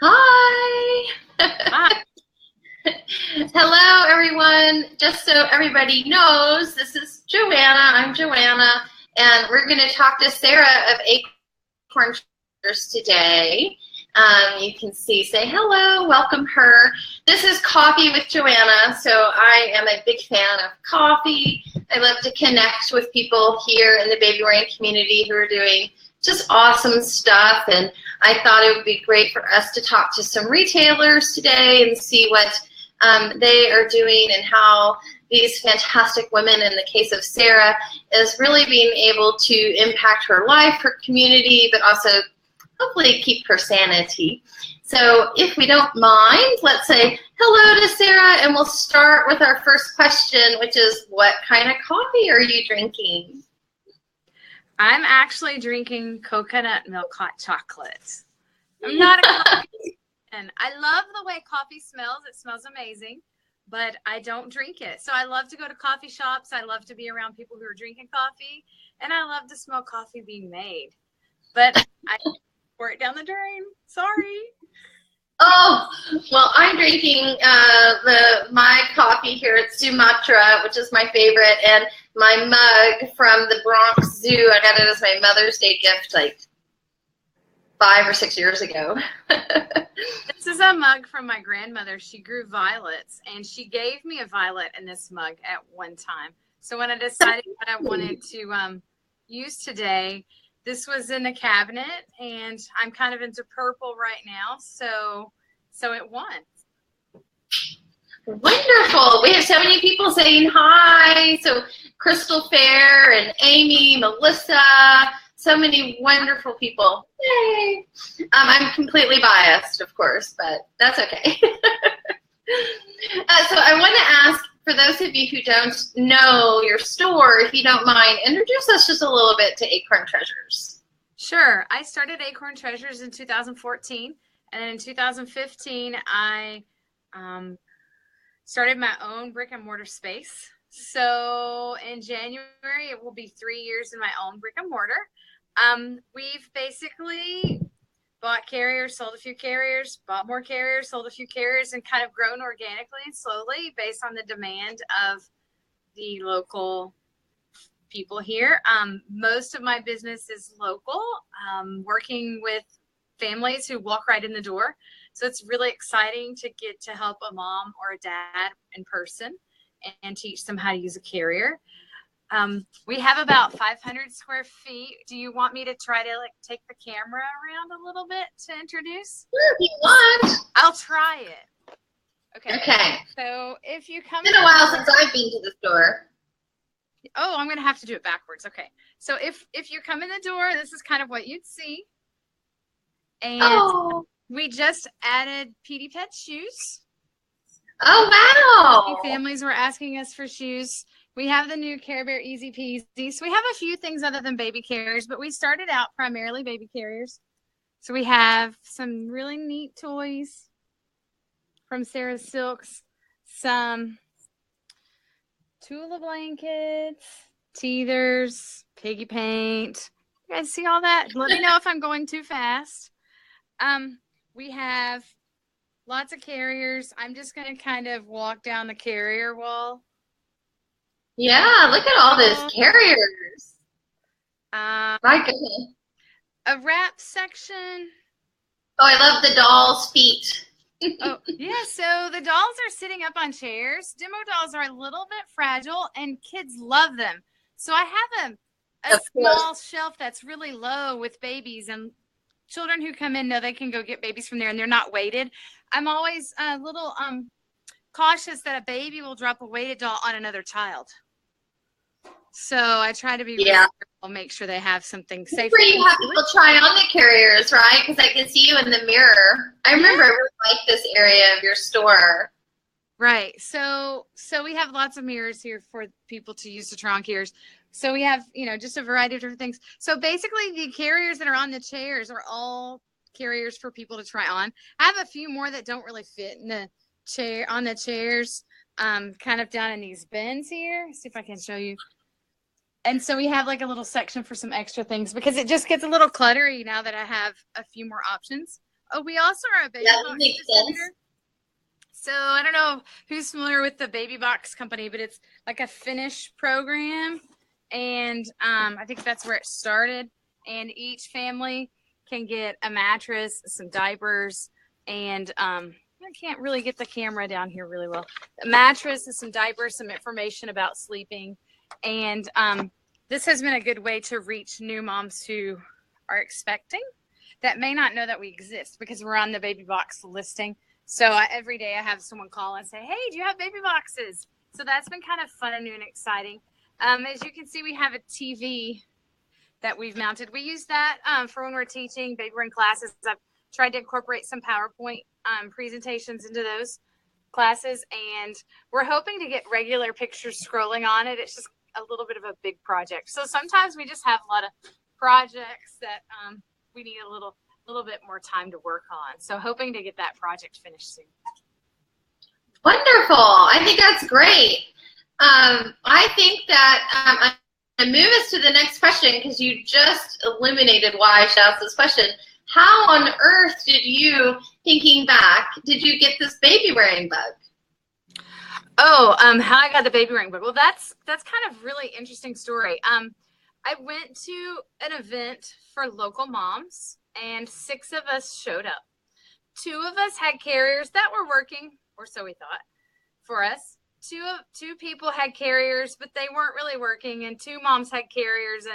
Hi. Hi. Hello, everyone. Just so everybody knows, this is Joanna. I'm Joanna, and we're going to talk to Sarah of Acorn Treasures today. You can say hello, welcome her. This is Coffee with Joanna, so I am a big fan of coffee. I love to connect with people here in the baby wearing community who are doing just awesome stuff, and I thought it would be great for us to talk to some retailers today and see what they are doing and how these fantastic women, in the case of Sarah, is really being able to impact her life, her community, but also hopefully keep her sanity. So if we don't mind, let's say hello to Sarah, and we'll start with our first question, which is, what kind of coffee are you drinking? I'm actually drinking coconut milk hot chocolate. I'm not a coffee fan. I love the way coffee smells. It smells amazing, but I don't drink it. So I love to go to coffee shops. I love to be around people who are drinking coffee, and I love to smell coffee being made. But I pour it down the drain. Sorry. Oh, well, I'm drinking my coffee here at Sumatra, which is my favorite, and my mug from the Bronx Zoo. I got it as my Mother's Day gift like 5 or 6 years ago. This is a mug from my grandmother. She grew violets, and she gave me a violet in this mug at one time. So when I decided what I wanted to use today, this was in the cabinet, and I'm kind of into purple right now, so it won. Wonderful. We have so many people saying hi. So Crystal Fair and Amy, Melissa, so many wonderful people. Yay. I'm completely biased, of course, but that's okay. So I want to ask, for those of you who don't know your store, if you don't mind, introduce us just a little bit to Acorn Treasures. Sure. I started Acorn Treasures in 2014, and then in 2015, I started my own brick and mortar space. So in January, it will be 3 years in my own brick and mortar. We've basically bought carriers, sold a few carriers, bought more carriers, sold a few carriers, and kind of grown organically and slowly based on the demand of the local people here. Most of my business is local, working with families who walk right in the door. So it's really exciting to get to help a mom or a dad in person and teach them how to use a carrier. We have about 500 square feet. Do you want me to try to take the camera around a little bit to introduce? Sure, if you want. I'll try it. Okay. So if you come It's been a while since I've been to the store. Oh, I'm going to have to do it backwards. Okay. So if you come in the door, this is kind of what you'd see. And we just added Petey Pet shoes. Oh, wow. Families were asking us for shoes. We have the new Care Bear Easy Peasy. So we have a few things other than baby carriers, but we started out primarily baby carriers. So we have some really neat toys from Sarah's Silks, some Tula blankets, teethers, piggy paint. You guys see all that? Let me know if I'm going too fast. We have lots of carriers. I'm just going to kind of walk down the carrier wall. Yeah, look at all those carriers. My goodness. A wrap section. Oh, I love the doll's feet. Oh, yeah. So the dolls are sitting up on chairs. Demo dolls are a little bit fragile, and kids love them. So I have a small shelf that's really low with babies, and children who come in know they can go get babies from there, and they're not weighted. I'm always a little cautious that a baby will drop a weighted doll on another child. So I try to be really careful, make sure they have something safe. Where you have people try on the carriers, right? Because I can see you in the mirror. I remember I really liked this area of your store. Right. So we have lots of mirrors here for people to use to try on carriers. So we have, just a variety of different things. So basically the carriers that are on the chairs are all carriers for people to try on. I have a few more that don't really fit in the chair on the chairs, kind of down in these bins here. See if I can show you. And so we have like a little section for some extra things because it just gets a little cluttery now that I have a few more options. Oh, we also are a baby box distributor. So I don't know who's familiar with the Baby Box company, but it's like a Finnish program, and I think that's where it started. And each family can get a mattress, some diapers, and I can't really get the camera down here really well. A mattress and some diapers, some information about sleeping, and this has been a good way to reach new moms who are expecting that may not know that we exist because we're on the Baby Box listing. So every day I have someone call and say, hey, do you have baby boxes? So that's been kind of fun and new and exciting. As you can see, we have a TV that we've mounted. We use that for when we're teaching baby wearing classes. I've tried to incorporate some PowerPoint presentations into those classes, and we're hoping to get regular pictures scrolling on it. It's just a little bit of a big project. So sometimes we just have a lot of projects that we need a little bit more time to work on. So hoping to get that project finished soon. Wonderful. I think that's great. I think that I move us to the next question because you just illuminated why I should ask this question. How on earth did you, thinking back, did you get this baby wearing bug? Oh, how I got the baby wearing bug. Well, that's kind of really interesting story. I went to an event for local moms, and 6 of us showed up. 2 of us had carriers that were working, or so we thought, for us. Two people had carriers, but they weren't really working, and 2 moms had carriers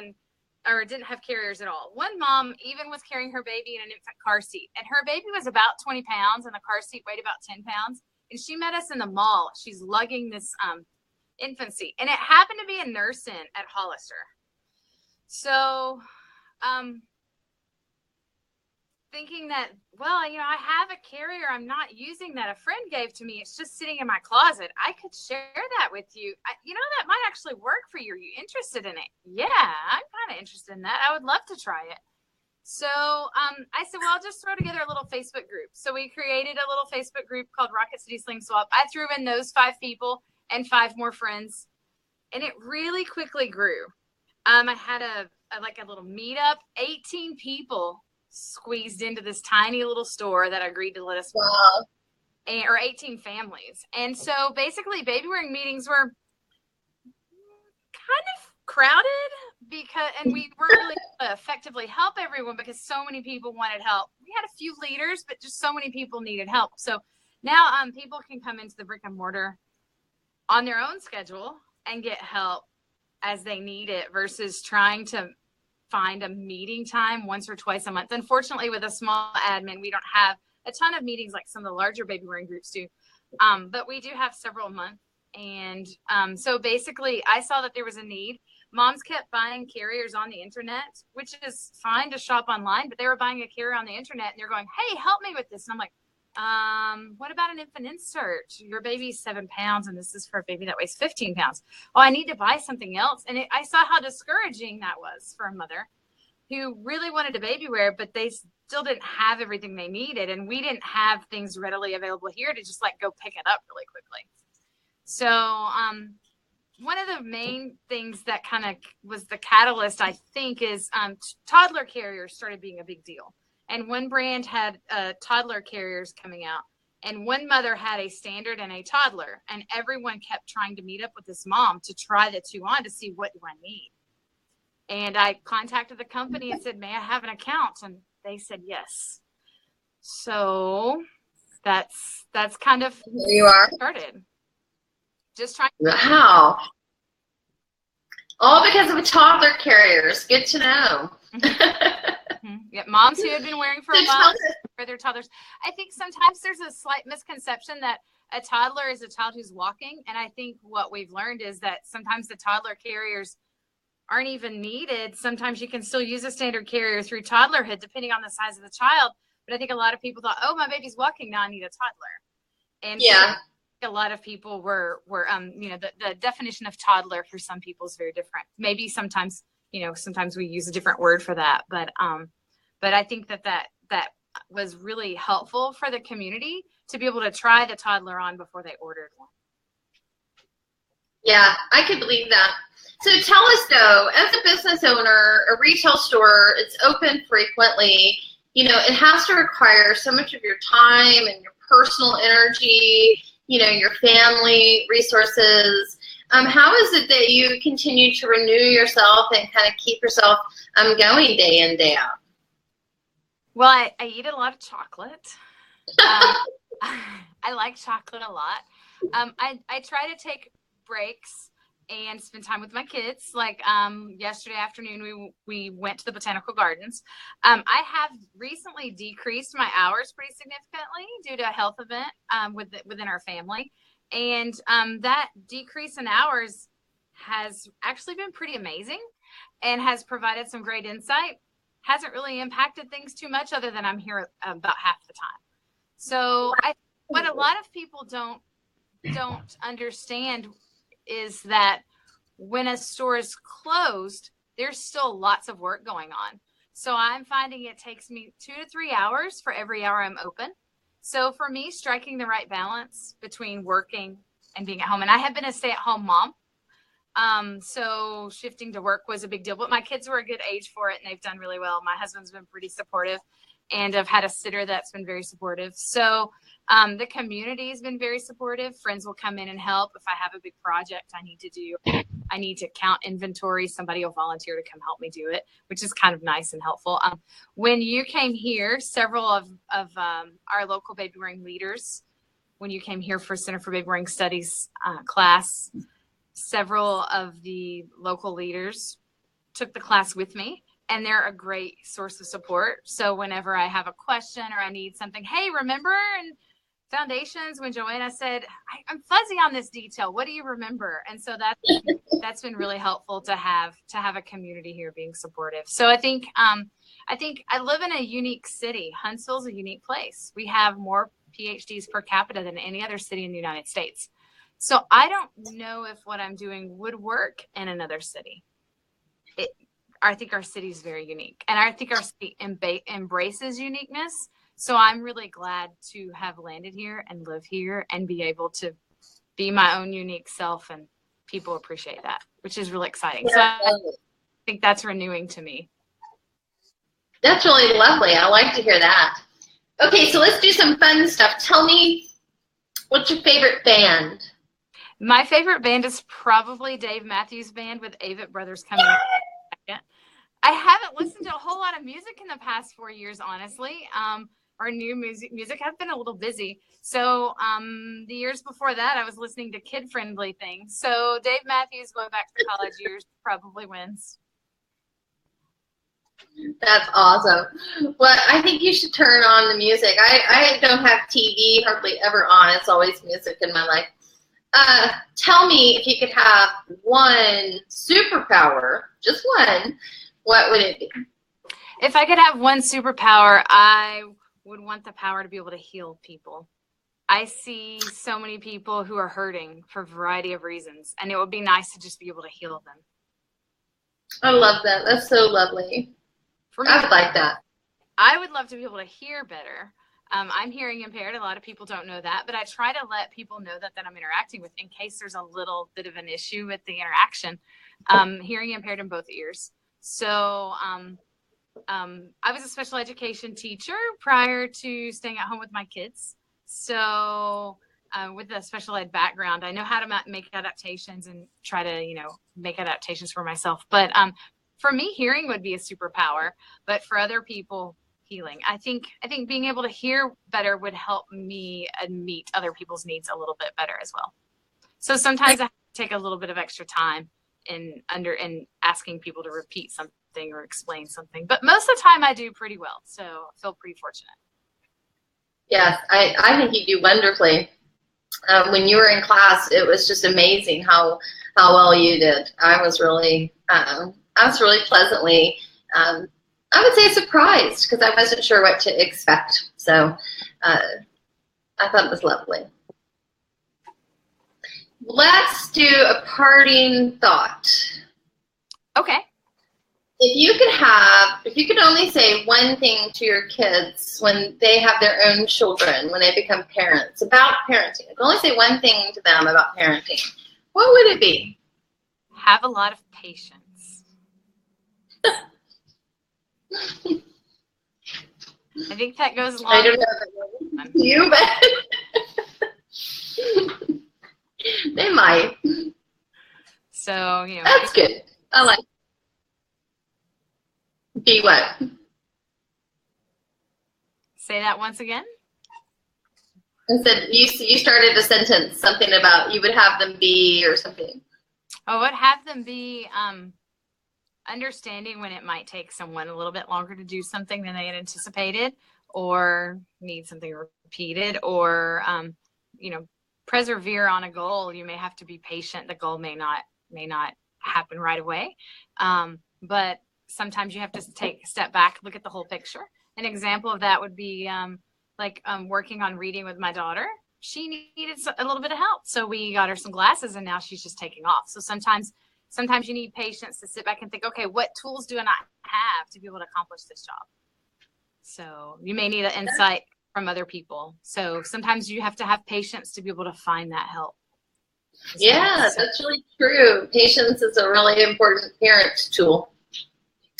or didn't have carriers at all. One mom even was carrying her baby in an infant car seat, and her baby was about 20 pounds, and the car seat weighed about 10 pounds. And she met us in the mall. She's lugging this infant seat, and it happened to be a nurse in at Hollister. So, thinking that, well, I have a carrier I'm not using that a friend gave to me. It's just sitting in my closet. I could share that with you. That might actually work for you. Are you interested in it? Yeah, I'm kind of interested in that. I would love to try it. So I said, well, I'll just throw together a little Facebook group. So we created a little Facebook group called Rocket City Sling Swap. I threw in those 5 people and 5 more friends, and it really quickly grew. I had a little meetup. 18 people squeezed into this tiny little store that agreed to let us work, or 18 families. And so basically baby wearing meetings were kind of crowded and we weren't really effectively help everyone because so many people wanted help. We had a few leaders, but just so many people needed help. So now people can come into the brick and mortar on their own schedule and get help as they need it versus trying to find a meeting time once or twice a month. Unfortunately, with a small admin, we don't have a ton of meetings like some of the larger baby wearing groups do. But we do have several a month. And so basically, I saw that there was a need. Moms kept buying carriers on the internet, which is fine to shop online, but they were buying a carrier on the internet and they're going, hey, help me with this. And I'm like, what about an infant insert? Your baby's 7 pounds and this is for a baby that weighs 15 pounds. Oh, I need to buy something else. And I saw how discouraging that was for a mother who really wanted a baby wear, but they still didn't have everything they needed. And we didn't have things readily available here to just go pick it up really quickly. So one of the main things that kind of was the catalyst, I think, is toddler carriers started being a big deal. And one brand had toddler carriers coming out. And one mother had a standard and a toddler. And everyone kept trying to meet up with this mom to try the 2 on to see what do I need. And I contacted the company and said, may I have an account? And they said yes. So that's kind of where you are started. Just trying. Wow. All because of toddler carriers. Good to know. Mm-hmm. Yeah, moms who had been wearing for a while for their toddlers. I think sometimes there's a slight misconception that a toddler is a child who's walking. And I think what we've learned is that sometimes the toddler carriers aren't even needed. Sometimes you can still use a standard carrier through toddlerhood, depending on the size of the child. But I think a lot of people thought, oh, my baby's walking, now I need a toddler. And yeah. So a lot of people were the definition of toddler for some people is very different. Maybe sometimes we use a different word for that, but I think that was really helpful for the community to be able to try the toddler on before they ordered one. Yeah, I could believe that. So tell us though, as a business owner, a retail store, it's open frequently. it has to require so much of your time and your personal energy, your family resources. How is it that you continue to renew yourself and kind of keep yourself going day in, day out? Well, I eat a lot of chocolate. I like chocolate a lot. I try to take breaks and spend time with my kids. Like yesterday afternoon, we went to the botanical gardens. I have recently decreased my hours pretty significantly due to a health event within our family. And that decrease in hours has actually been pretty amazing and has provided some great insight. Hasn't really impacted things too much other than I'm here about half the time. So what a lot of people don't understand is that when a store is closed, there's still lots of work going on. So I'm finding it takes me 2 to 3 hours for every hour I'm open. So for me, striking the right balance between working and being at home, and I have been a stay-at-home mom. So shifting to work was a big deal, but my kids were a good age for it and they've done really well. My husband's been pretty supportive and I've had a sitter that's been very supportive. So the community has been very supportive. Friends will come in and help. If I have a big project I need to count inventory, somebody will volunteer to come help me do it, which is kind of nice and helpful. When you came here, several of our local baby wearing leaders, when you came here for Center for Baby Wearing Studies class, several of the local leaders took the class with me, and they're a great source of support. So whenever I have a question or I need something, hey, remember in foundations when Joanna said, I'm fuzzy on this detail, what do you remember? And so that's been really helpful to have a community here being supportive. So I think I live in a unique city. Huntsville's a unique place. We have more PhDs per capita than any other city in the United States. So I don't know if what I'm doing would work in another city. I think our city is very unique, and I think our city embraces uniqueness. So I'm really glad to have landed here and live here and be able to be my own unique self, and people appreciate that, which is really exciting. So I think that's renewing to me. That's really lovely. I like to hear that. Okay, so let's do some fun stuff. Tell me, what's your favorite band? My favorite band is probably Dave Matthews Band with Avett Brothers coming in. I haven't listened to a whole lot of music in the past 4 years, honestly. Our new music has been a little busy. So the years before that, I was listening to kid-friendly things. So Dave Matthews, going back to the college years, probably wins. That's awesome. Well, I think you should turn on the music. I don't have TV hardly ever on. It's always music in my life. Tell me, if you could have one superpower, just one, what would it be? If I could have one superpower, I would want the power to be able to heal people. I see so many people who are hurting for a variety of reasons, and it would be nice to just be able to heal them. I love that. That's so lovely. For me, I would like that. I would love to be able to hear better. I'm hearing impaired. A lot of people don't know that, but I try to let people know that I'm interacting with in case there's a little bit of an issue with the interaction. Hearing impaired in both ears. So I was a special education teacher prior to staying at home with my kids. So with a special ed background, I know how to make adaptations and try to, make adaptations for myself. But for me, hearing would be a superpower, but for other people, healing. I think being able to hear better would help me meet other people's needs a little bit better as well. So sometimes I have to take a little bit of extra time in asking people to repeat something or explain something, but most of the time I do pretty well. So I feel pretty fortunate. Yes, I think you do wonderfully. When you were in class, it was just amazing how well you did. I was really pleasantly, I would say, surprised, because I wasn't sure what to expect. So I thought it was lovely. Let's do a parting thought. Okay. If you could only say one thing to your kids when they have their own children, when they become parents, about parenting, if you could only say one thing to them about parenting, what would it be? Have a lot of patience. I think that goes along. I don't know if it you, but they might. So, That's good. I like it. Be what? Say that once again. I said you started a sentence, something about you would have them be or something. Oh, I'd have them be understanding when it might take someone a little bit longer to do something than they had anticipated, or need something repeated, or persevere on a goal. You may have to be patient. The goal may not happen right away, but sometimes you have to take a step back, look at the whole picture. An example of that would be working on reading with my daughter. She needed a little bit of help, so we got her some glasses, and now she's just taking off. So sometimes you need patience to sit back and think, okay, what tools do I not have to be able to accomplish this job? So you may need an insight from other people. So sometimes you have to have patience to be able to find that help. Yeah, that's really true. Patience is a really important parent tool,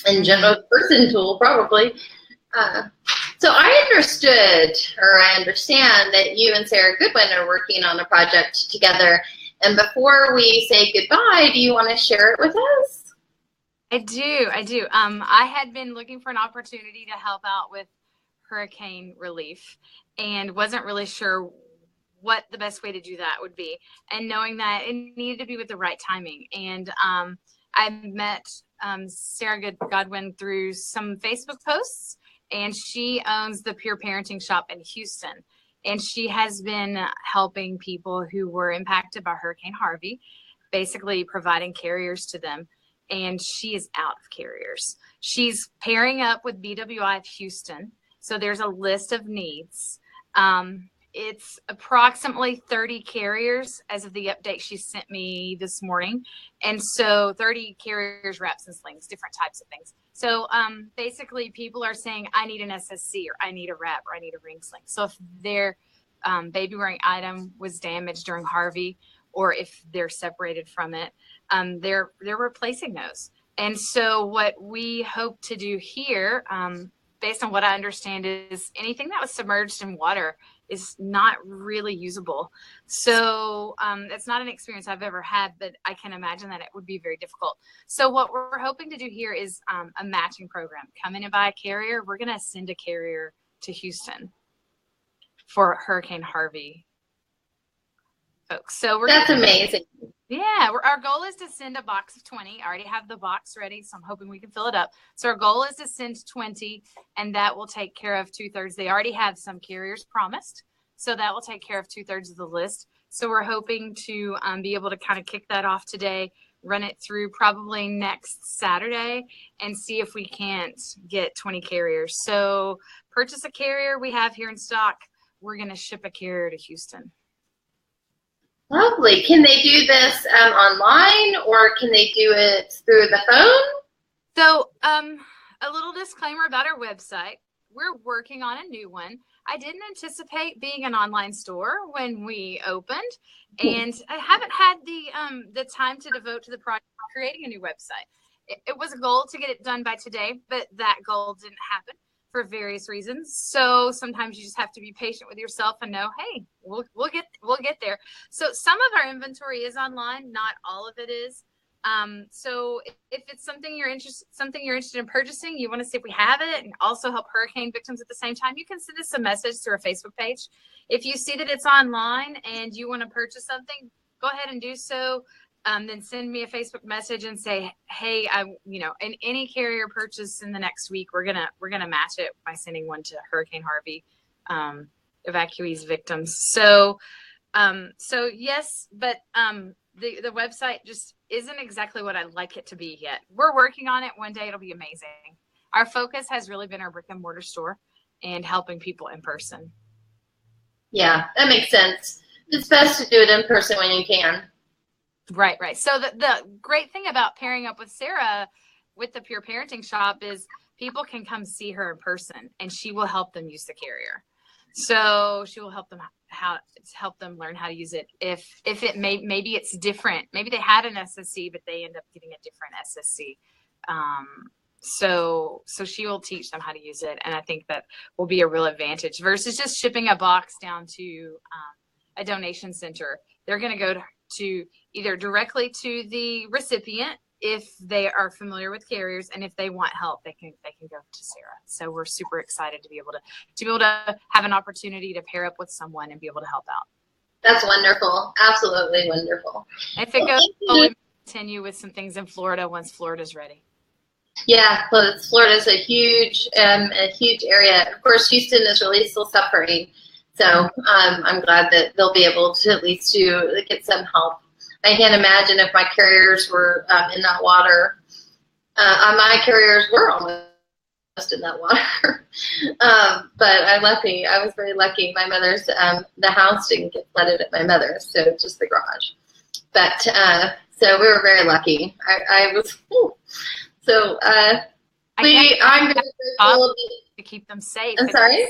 and general person tool probably. So I understand that you and Sarah Goodwin are working on a project together. And before we say goodbye, do you want to share it with us? I do. I had been looking for an opportunity to help out with hurricane relief and wasn't really sure what the best way to do that would be. And knowing that it needed to be with the right timing. And I met Sarah Godwin through some Facebook posts, and she owns the Pure Parenting Shop in Houston. And she has been helping people who were impacted by Hurricane Harvey, basically providing carriers to them. And she is out of carriers. She's pairing up with BWI of Houston. So there's a list of needs. It's approximately 30 carriers as of the update she sent me this morning. And so 30 carriers, wraps and slings, different types of things. So basically people are saying, I need an SSC, or I need a wrap, or I need a ring sling. So if their baby wearing item was damaged during Harvey, or if they're separated from it, they're replacing those. And so what we hope to do here, based on what I understand, is anything that was submerged in water is not really usable. So it's not an experience I've ever had, but I can imagine that it would be very difficult. So what we're hoping to do here is a matching program. Come in and buy a carrier. We're going to send a carrier to Houston for Hurricane Harvey folks. So that's amazing. Yeah, our goal is to send a box of 20. I already have the box ready, so I'm hoping we can fill it up. So our goal is to send 20, and that will take care of 2/3. They already have some carriers promised, so that will take care of 2/3 of the list. So we're hoping to be able to kind of kick that off today, run it through probably next Saturday, and see if we can't get 20 carriers. So purchase a carrier we have here in stock. We're going to ship a carrier to Houston. Lovely. Can they do this online, or can they do it through the phone? So a little disclaimer about our website. We're working on a new one. I didn't anticipate being an online store when we opened, and I haven't had the time to devote to the project of creating a new website. It was a goal to get it done by today, but that goal didn't happen for various reasons. So sometimes you just have to be patient with yourself and know, hey, we'll get there. So some of our inventory is online, not all of it is. So if it's something you're interested in purchasing, you want to see if we have it and also help hurricane victims at the same time, you can send us a message through our Facebook page. If you see that it's online and you want to purchase something, go ahead and do so. Then send me a Facebook message and say, hey, in any carrier purchase in the next week, we're gonna match it by sending one to Hurricane Harvey evacuees victims. So yes, but the website just isn't exactly what I'd like it to be yet. We're working on it. One day it'll be amazing. Our focus has really been our brick and mortar store and helping people in person. Yeah, that makes sense. It's best to do it in person when you can. Right. So the great thing about pairing up with Sarah with the Pure Parenting Shop is people can come see her in person, and she will help them use the carrier. So she will help them learn how to use it. If it maybe it's different, maybe they had an SSC, but they end up getting a different SSC. So she will teach them how to use it, and I think that will be a real advantage versus just shipping a box down to a donation center. They're going to go to either directly to the recipient if they are familiar with carriers, and if they want help, they can go to Sarah. So we're super excited to be able to have an opportunity to pair up with someone and be able to help out. That's wonderful. Absolutely wonderful. If it goes, we'll continue with some things in Florida once Florida's ready. Yeah, well, Florida's a huge area. Of course, Houston is really still suffering. So I'm glad that they'll be able to at least get some help. I can't imagine if my carriers were in that water. My carriers were almost in that water. But I'm lucky. I was very lucky. My mother's, the house didn't get flooded at my mother's, so just the garage. But so we were very lucky. I was, so I'm very grateful to keep them safe. I'm sorry?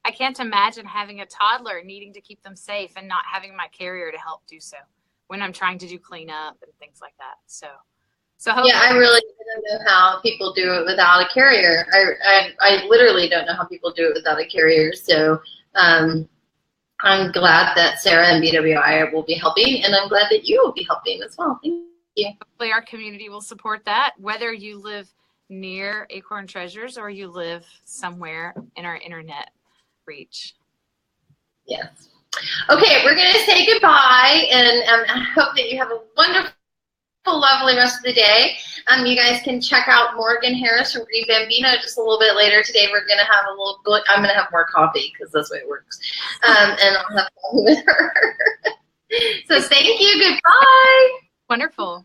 I can't imagine having a toddler needing to keep them safe and not having my carrier to help do so when I'm trying to do cleanup and things like that. So yeah, I really don't know how people do it without a carrier. I literally don't know how people do it without a carrier. So I'm glad that Sarah and BWI will be helping, and I'm glad that you will be helping as well. Thank you. Hopefully our community will support that, whether you live near Acorn Treasures or you live somewhere in our internet reach. Yes. Okay, we're going to say goodbye, and I hope that you have a wonderful, lovely rest of the day. You guys can check out Morgan Harris from Green Bambino just a little bit later today. We're going to have I'm going to have more coffee because that's the way it works. And I'll have fun with her. So thank you. Goodbye. Wonderful.